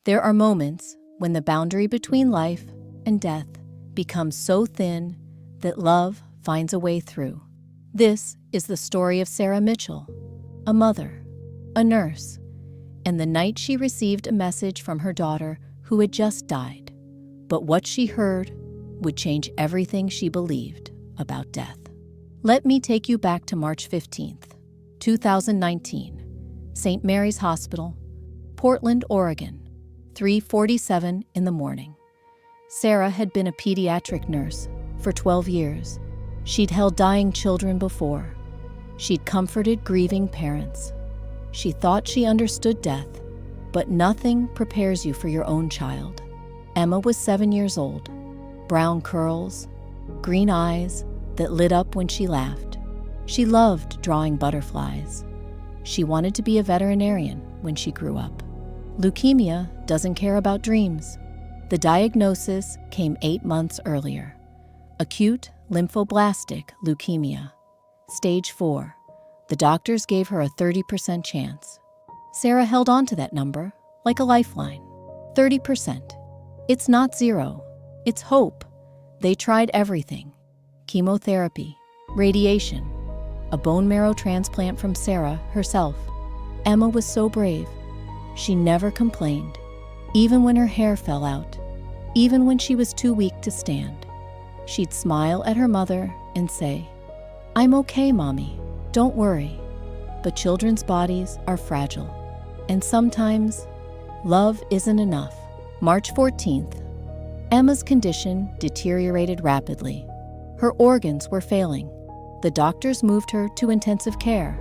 There are moments when the boundary between life and death becomes so thin that love finds a way through. This is the story of Sarah Mitchell, a mother, a nurse, and the night she received a message from her daughter who had just died. But what she heard would change everything she believed about death. Let me take you back to March 15th, 2019, St. Mary's Hospital, Portland, Oregon, 3:47 in the morning. Sarah had been a pediatric nurse for 12 years. She'd held dying children before. She'd comforted grieving parents. She thought she understood death, but nothing prepares you for your own child. Emma was 7 years old, brown curls, green eyes that lit up when she laughed. She loved drawing butterflies. She wanted to be a veterinarian when she grew up. Leukemia doesn't care about dreams. The diagnosis came 8 months earlier. Acute lymphoblastic leukemia, stage 4. The doctors gave her a 30% chance. Sarah held on to that number like a lifeline. 30%. It's not zero. It's hope. They tried everything. Chemotherapy, radiation, a bone marrow transplant from Sarah herself. Emma was so brave. She never complained, even when her hair fell out, even when she was too weak to stand. She'd smile at her mother and say, "I'm okay, Mommy. Don't worry." But children's bodies are fragile, and sometimes love isn't enough. March 14th, Emma's condition deteriorated rapidly. Her organs were failing. The doctors moved her to intensive care.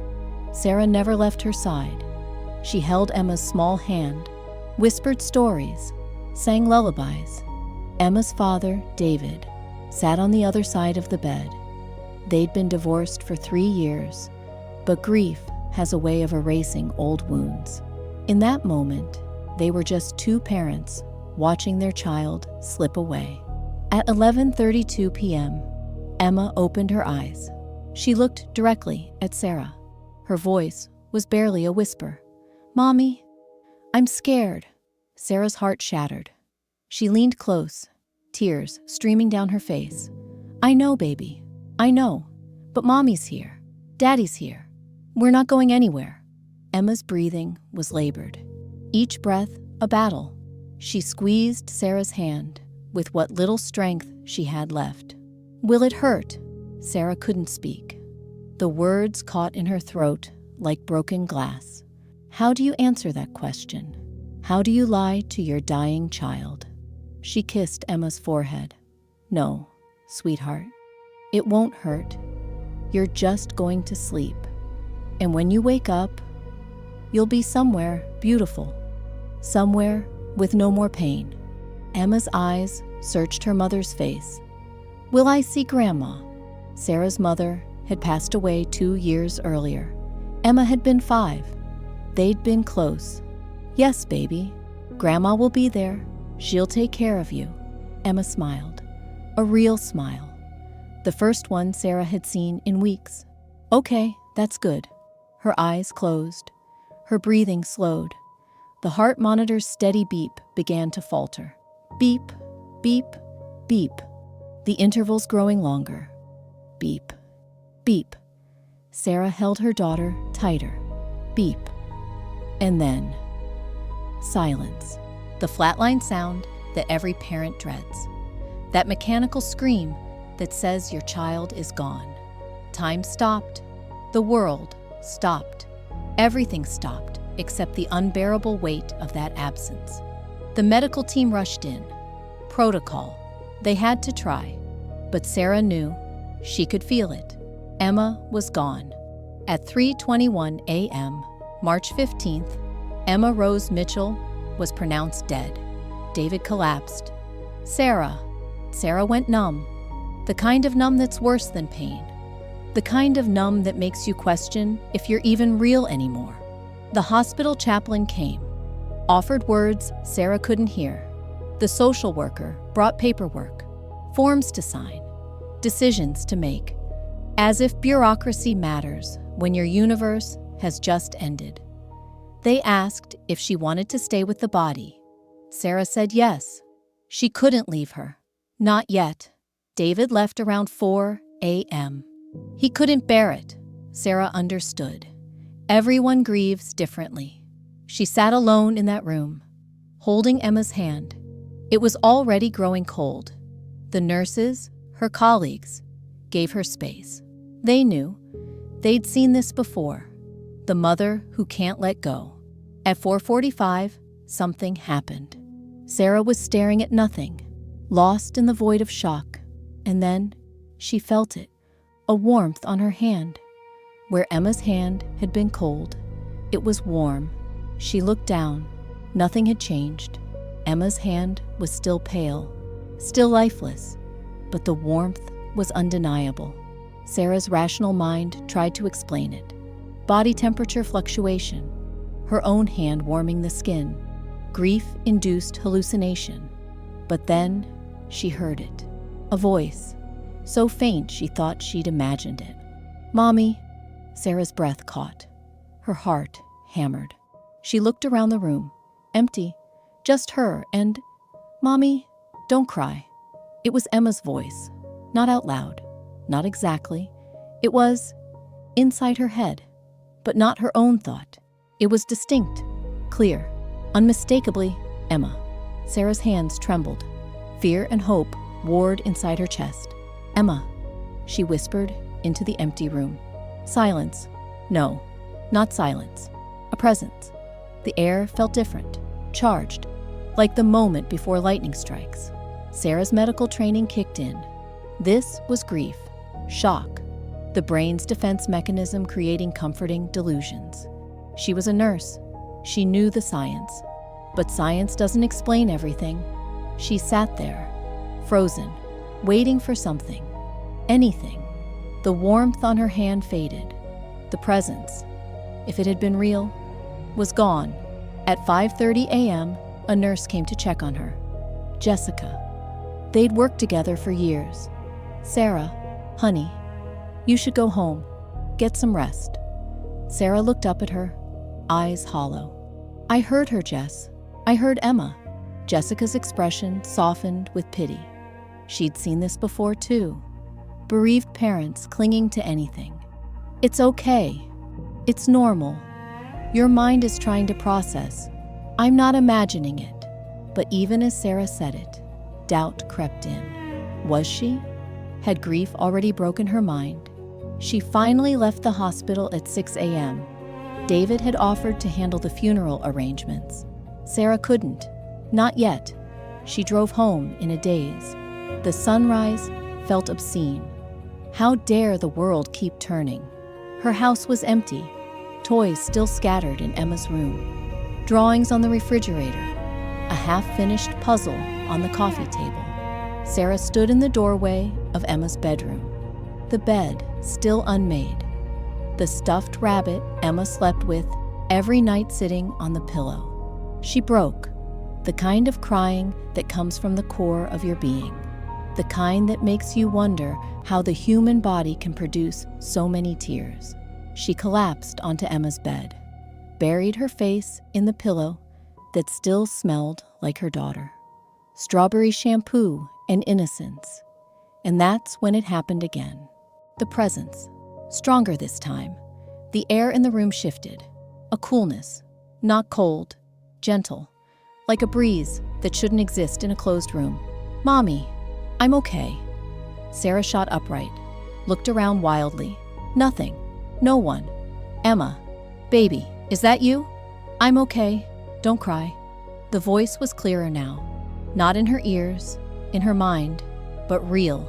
Sarah never left her side. She held Emma's small hand, whispered stories, sang lullabies. Emma's father, David, sat on the other side of the bed. They'd been divorced for 3 years, but grief has a way of erasing old wounds. In that moment, they were just two parents watching their child slip away. At 11:32 p.m., Emma opened her eyes. She looked directly at Sarah. Her voice was barely a whisper. "Mommy, I'm scared." Sarah's heart shattered. She leaned close, tears streaming down her face. "I know, baby. I know. But Mommy's here. Daddy's here. We're not going anywhere." Emma's breathing was labored. Each breath a battle. She squeezed Sarah's hand with what little strength she had left. "Will it hurt?" Sarah couldn't speak. The words caught in her throat like broken glass. How do you answer that question? How do you lie to your dying child? She kissed Emma's forehead. "No, sweetheart. It won't hurt. You're just going to sleep. And when you wake up, you'll be somewhere beautiful. Somewhere with no more pain." Emma's eyes searched her mother's face. "Will I see Grandma?" Sarah's mother had passed away 2 years earlier. Emma had been 5. They'd been close. "Yes, baby. Grandma will be there. She'll take care of you." Emma smiled. A real smile. The first one Sarah had seen in weeks. "Okay, that's good." Her eyes closed. Her breathing slowed. The heart monitor's steady beep began to falter. Beep, beep, beep. The intervals growing longer. Beep, beep. Sarah held her daughter tighter. Beep. And then, silence. The flatline sound that every parent dreads. That mechanical scream that says your child is gone. Time stopped. The world stopped. Everything stopped except the unbearable weight of that absence. The medical team rushed in. Protocol. They had to try. But Sarah knew. She could feel it. Emma was gone. At 3:21 a.m., March 15th, Emma Rose Mitchell was pronounced dead. David collapsed. Sarah went numb. The kind of numb that's worse than pain. The kind of numb that makes you question if you're even real anymore. The hospital chaplain came, offered words Sarah couldn't hear. The social worker brought paperwork, forms to sign, decisions to make. As if bureaucracy matters when your universe has just ended. They asked if she wanted to stay with the body. Sarah said yes. She couldn't leave her. Not yet. David left around 4 a.m. He couldn't bear it. Sarah understood. Everyone grieves differently. She sat alone in that room, holding Emma's hand. It was already growing cold. The nurses, her colleagues, gave her space. They knew. They'd seen this before. The mother who can't let go. At 4:45, something happened. Sarah was staring at nothing, lost in the void of shock. And then she felt it, a warmth on her hand. Where Emma's hand had been cold, it was warm. She looked down. Nothing had changed. Emma's hand was still pale, still lifeless, but the warmth was undeniable. Sarah's rational mind tried to explain it. Body temperature fluctuation, her own hand warming the skin, grief-induced hallucination. But then she heard it. A voice, so faint she thought she'd imagined it. "Mommy." Sarah's breath caught. Her heart hammered. She looked around the room. Empty. Just her and, "Mommy, don't cry." It was Emma's voice. Not out loud. Not exactly. It was inside her head. But not her own thought. It was distinct. Clear. Unmistakably Emma. Sarah's hands trembled. Fear and hope warred inside her chest. "Emma," she whispered into the empty room. Silence. No, not silence. A presence. The air felt different, charged, like the moment before lightning strikes. Sarah's medical training kicked in. This was grief, shock, the brain's defense mechanism creating comforting delusions. She was a nurse. She knew the science. But science doesn't explain everything. She sat there, frozen, waiting for something, anything. The warmth on her hand faded. The presence, if it had been real, was gone. At 5:30 a.m., a nurse came to check on her. Jessica. They'd worked together for years. "Sarah, honey, you should go home. Get some rest." Sarah looked up at her, eyes hollow. "I heard her, Jess. I heard Emma." Jessica's expression softened with pity. She'd seen this before, too. Bereaved parents clinging to anything. "It's okay. It's normal. Your mind is trying to process. I'm not imagining it." But even as Sarah said it, doubt crept in. Was she? Had grief already broken her mind? She finally left the hospital at 6 a.m. David had offered to handle the funeral arrangements. Sarah couldn't. Not yet. She drove home in a daze. The sunrise felt obscene. How dare the world keep turning? Her house was empty, toys still scattered in Emma's room, drawings on the refrigerator, a half-finished puzzle on the coffee table. Sarah stood in the doorway of Emma's bedroom, the bed still unmade, the stuffed rabbit Emma slept with every night sitting on the pillow. She broke, the kind of crying that comes from the core of your being, the kind that makes you wonder how the human body can produce so many tears. She collapsed onto Emma's bed, buried her face in the pillow that still smelled like her daughter. Strawberry shampoo and innocence. And that's when it happened again. The presence, stronger this time. The air in the room shifted. A coolness, not cold, gentle, like a breeze that shouldn't exist in a closed room. "Mommy, I'm okay." Sarah shot upright, looked around wildly. Nothing. No one. "Emma, baby, is that you?" "I'm okay. Don't cry." The voice was clearer now. Not in her ears, in her mind, but real.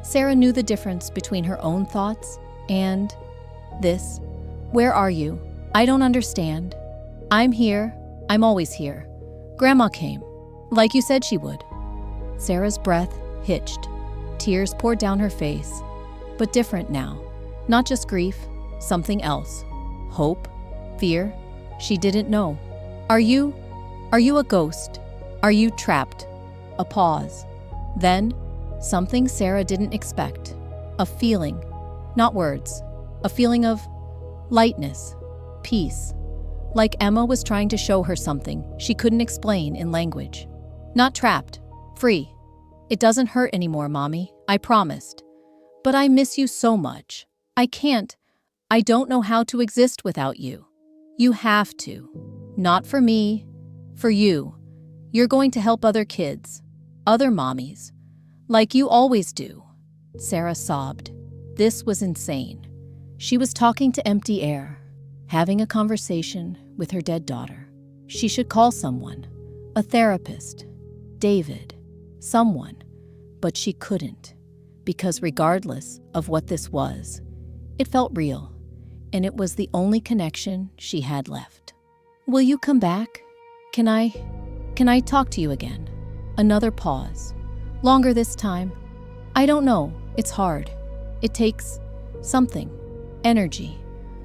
Sarah knew the difference between her own thoughts and this. "Where are you? I don't understand." "I'm here. I'm always here. Grandma came, like you said she would." Sarah's breath hitched. Tears poured down her face, but different now. Not just grief, something else. Hope, fear. She didn't know. Are you a ghost? Are you trapped?" A pause. Then, something Sarah didn't expect. A feeling, not words. A feeling of lightness, peace. like Emma was trying to show her something she couldn't explain in language. Not trapped, free. It doesn't hurt anymore, Mommy, I promised. But I miss you so much. I don't know how to exist without you. You have to. Not for me, for you. You're going to help other kids, other mommies, like you always do. Sarah sobbed. This was insane. She was talking to empty air, having a conversation with her dead daughter. She should call someone, a therapist, David, someone, but she couldn't, because regardless of what this was, it felt real, and it was the only connection she had left. Will you come back? Can I talk to you again? Another pause. Longer this time. I don't know. It's hard. It takes something. Energy.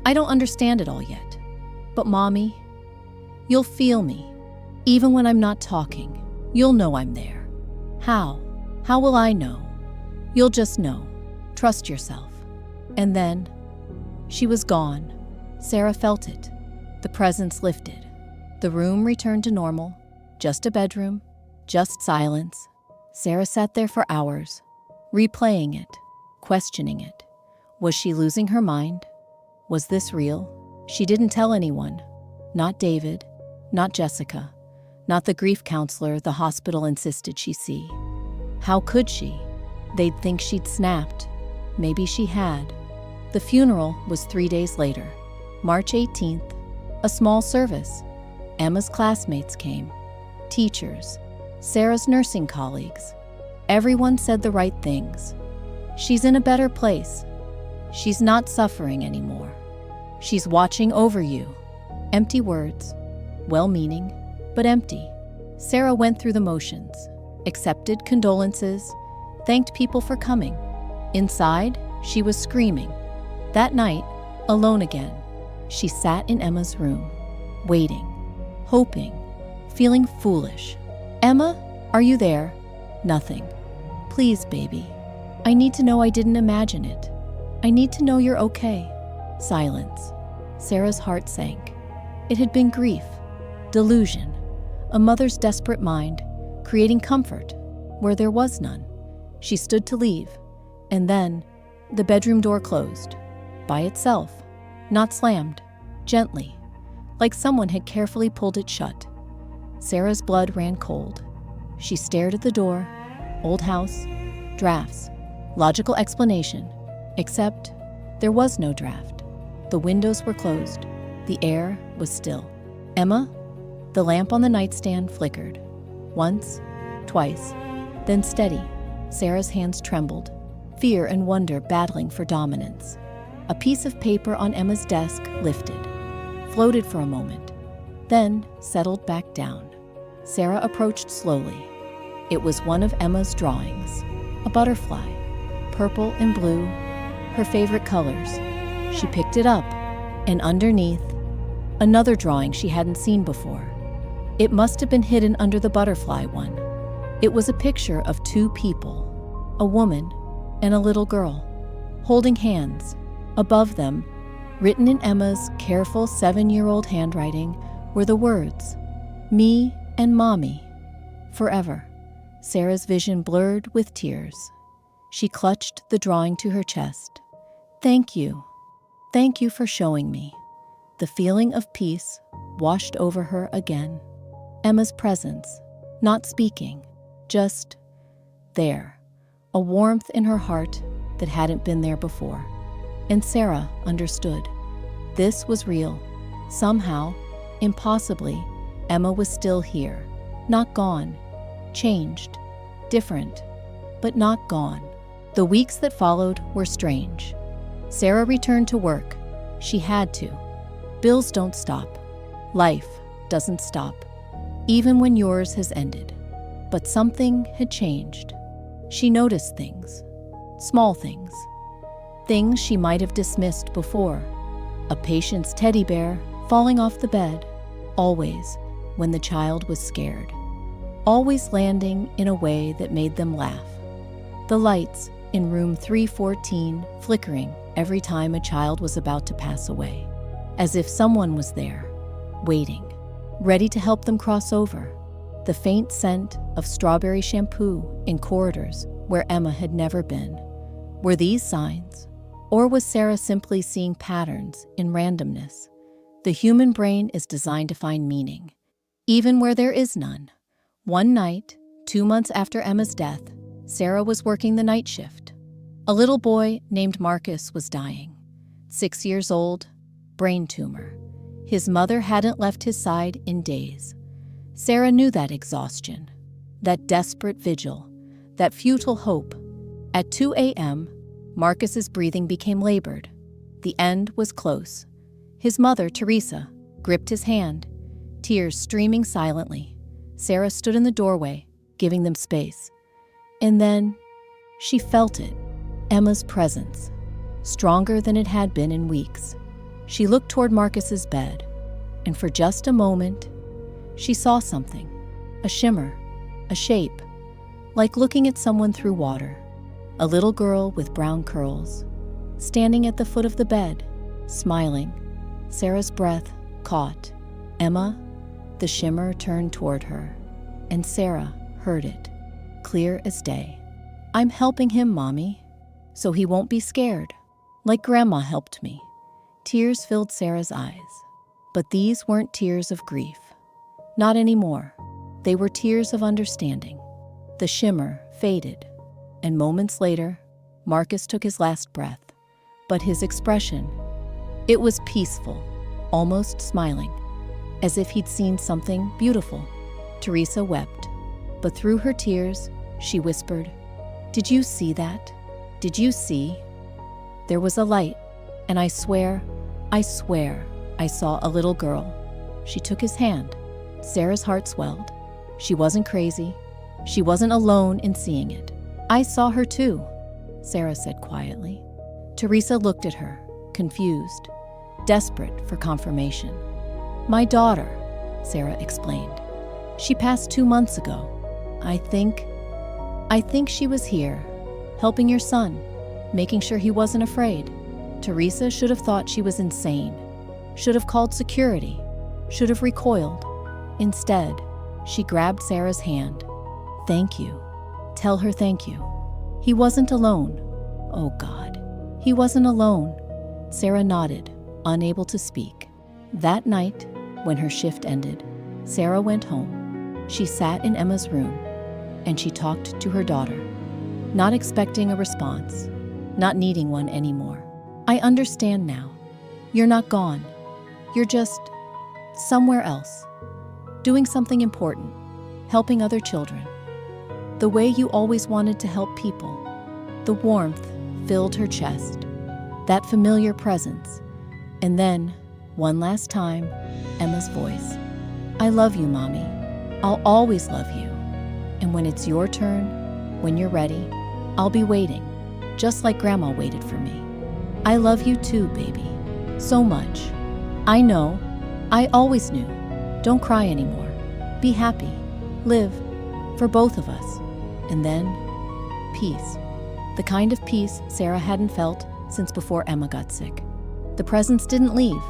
I don't understand it all yet. But Mommy, you'll feel me. Even when I'm not talking, you'll know I'm there. How? How will I know? You'll just know. Trust yourself. And then, she was gone. Sarah felt it. The presence lifted. The room returned to normal. Just a bedroom. Just silence. Sarah sat there for hours, replaying it, questioning it. Was she losing her mind? Was this real? She didn't tell anyone. Not David, not Jessica, not the grief counselor the hospital insisted she see. How could she? They'd think she'd snapped. Maybe she had. The funeral was 3 days later, March 18th, a small service. Emma's classmates came, teachers, Sarah's nursing colleagues. Everyone said the right things. She's in a better place. She's not suffering anymore. She's watching over you. Empty words, well-meaning, but empty. Sarah went through the motions, accepted condolences, thanked people for coming. Inside, she was screaming. That night, alone again, she sat in Emma's room, waiting, hoping, feeling foolish. Emma, are you there? Nothing. Please, baby. I need to know I didn't imagine it. I need to know you're okay. Silence. Sarah's heart sank. It had been grief, delusion, a mother's desperate mind, creating comfort where there was none. She stood to leave, and then the bedroom door closed, by itself, not slammed, gently, like someone had carefully pulled it shut. Sarah's blood ran cold. She stared at the door, old house, drafts, logical explanation, except there was no draft. The windows were closed. The air was still. Emma? The lamp on the nightstand flickered. Once, twice, then steady. Sarah's hands trembled, fear and wonder battling for dominance. A piece of paper on Emma's desk lifted, floated for a moment, then settled back down. Sarah approached slowly. It was one of Emma's drawings, a butterfly, purple and blue, her favorite colors. She picked it up, and underneath, another drawing she hadn't seen before. It must have been hidden under the butterfly one. It was a picture of two people, a woman and a little girl, holding hands. Above them, written in Emma's careful 7-year-old handwriting, were the words, "Me and Mommy, forever." Sarah's vision blurred with tears. She clutched the drawing to her chest. Thank you. Thank you for showing me. The feeling of peace washed over her again. Emma's presence, not speaking, just there. A warmth in her heart that hadn't been there before. And Sarah understood. This was real. Somehow, impossibly, Emma was still here. Not gone. Changed. Different. But not gone. The weeks that followed were strange. Sarah returned to work. She had to. Bills don't stop. Life doesn't stop. Even when yours has ended. But something had changed. She noticed things. Small things. Things she might have dismissed before. A patient's teddy bear falling off the bed, always when the child was scared. Always landing in a way that made them laugh. The lights in room 314 flickering every time a child was about to pass away, as if someone was there, waiting, ready to help them cross over. The faint scent of strawberry shampoo in corridors where Emma had never been. Were these signs? Or was Sarah simply seeing patterns in randomness? The human brain is designed to find meaning, even where there is none. One night, 2 months after Emma's death, Sarah was working the night shift. A little boy named Marcus was dying. 6 years old, brain tumor. His mother hadn't left his side in days. Sarah knew that exhaustion, that desperate vigil, that futile hope. At 2 a.m., Marcus's breathing became labored. The end was close. His mother, Teresa, gripped his hand, tears streaming silently. Sarah stood in the doorway, giving them space. And then she felt it, Emma's presence, stronger than it had been in weeks. She looked toward Marcus's bed, and for just a moment, she saw something, a shimmer, a shape, like looking at someone through water. A little girl with brown curls, standing at the foot of the bed, smiling. Sarah's breath caught. Emma, the shimmer turned toward her, and Sarah heard it, clear as day. "I'm helping him, Mommy, so he won't be scared, like Grandma helped me." Tears filled Sarah's eyes, but these weren't tears of grief. Not anymore. They were tears of understanding. The shimmer faded, and moments later, Marcus took his last breath. But his expression, it was peaceful, almost smiling, as if he'd seen something beautiful. Teresa wept, but through her tears, she whispered, "Did you see that? Did you see?" There was a light, and I swear, I saw a little girl. She took his hand. Sarah's heart swelled. She wasn't crazy. She wasn't alone in seeing it. "I saw her too," Sarah said quietly. Teresa looked at her, confused, desperate for confirmation. "My daughter," Sarah explained. "She passed 2 months ago. I think she was here, helping your son, making sure he wasn't afraid." Teresa should have thought she was insane, should have called security, should have recoiled. Instead, she grabbed Sarah's hand. "Thank you. Tell her thank you. He wasn't alone." Oh God, he wasn't alone. Sarah nodded, unable to speak. That night, when her shift ended, Sarah went home. She sat in Emma's room, and she talked to her daughter, not expecting a response, not needing one anymore. "I understand now. You're not gone. You're just somewhere else, doing something important, helping other children, the way you always wanted to help people." The warmth filled her chest, that familiar presence. And then, one last time, Emma's voice. "I love you, Mommy. I'll always love you. And when it's your turn, when you're ready, I'll be waiting, just like Grandma waited for me. I love you too, baby. So much. I know. I always knew. Don't cry anymore. Be happy. Live. For both of us." And then, peace. The kind of peace Sarah hadn't felt since before Emma got sick. The presence didn't leave.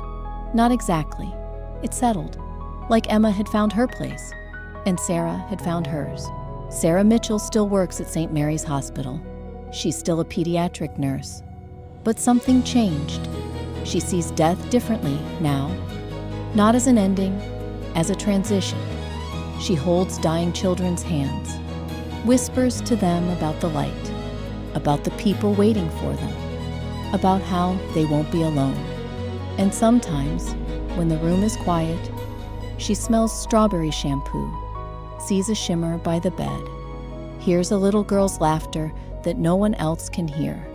Not exactly. It settled, like Emma had found her place, and Sarah had found hers. Sarah Mitchell still works at St. Mary's Hospital. She's still a pediatric nurse. But something changed. She sees death differently now, not as an ending, as a transition. She holds dying children's hands, whispers to them about the light, about the people waiting for them, about how they won't be alone. And sometimes, when the room is quiet, she smells strawberry shampoo, sees a shimmer by the bed, hears a little girl's laughter that no one else can hear.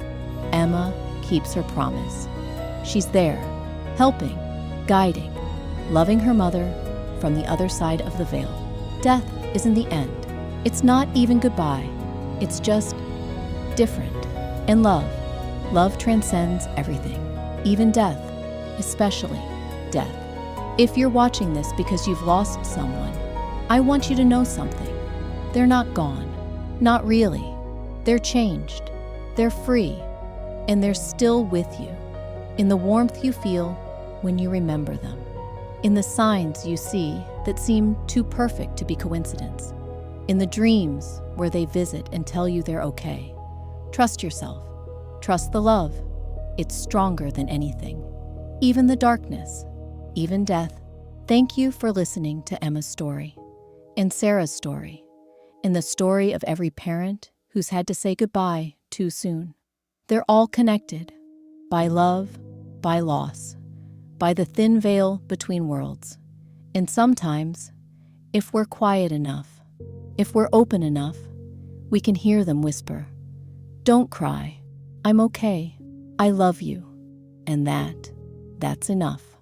Emma keeps her promise. She's there, helping, guiding, loving her mother from the other side of the veil. Death isn't the end. It's not even goodbye. It's just different. And love transcends everything, even death, especially death. If you're watching this because you've lost someone, I want you to know something. They're not gone. Not really. They're changed. They're free. And they're still with you, in the warmth you feel when you remember them, in the signs you see that seem too perfect to be coincidence, in the dreams where they visit and tell you they're okay. Trust yourself. Trust the love. It's stronger than anything. Even the darkness, even death. Thank you for listening to Emma's story, and Sarah's story, and the story of every parent who's had to say goodbye too soon. They're all connected by love, by loss, by the thin veil between worlds. And sometimes, if we're quiet enough, if we're open enough, we can hear them whisper, "Don't cry. I'm okay. I love you." And that's enough.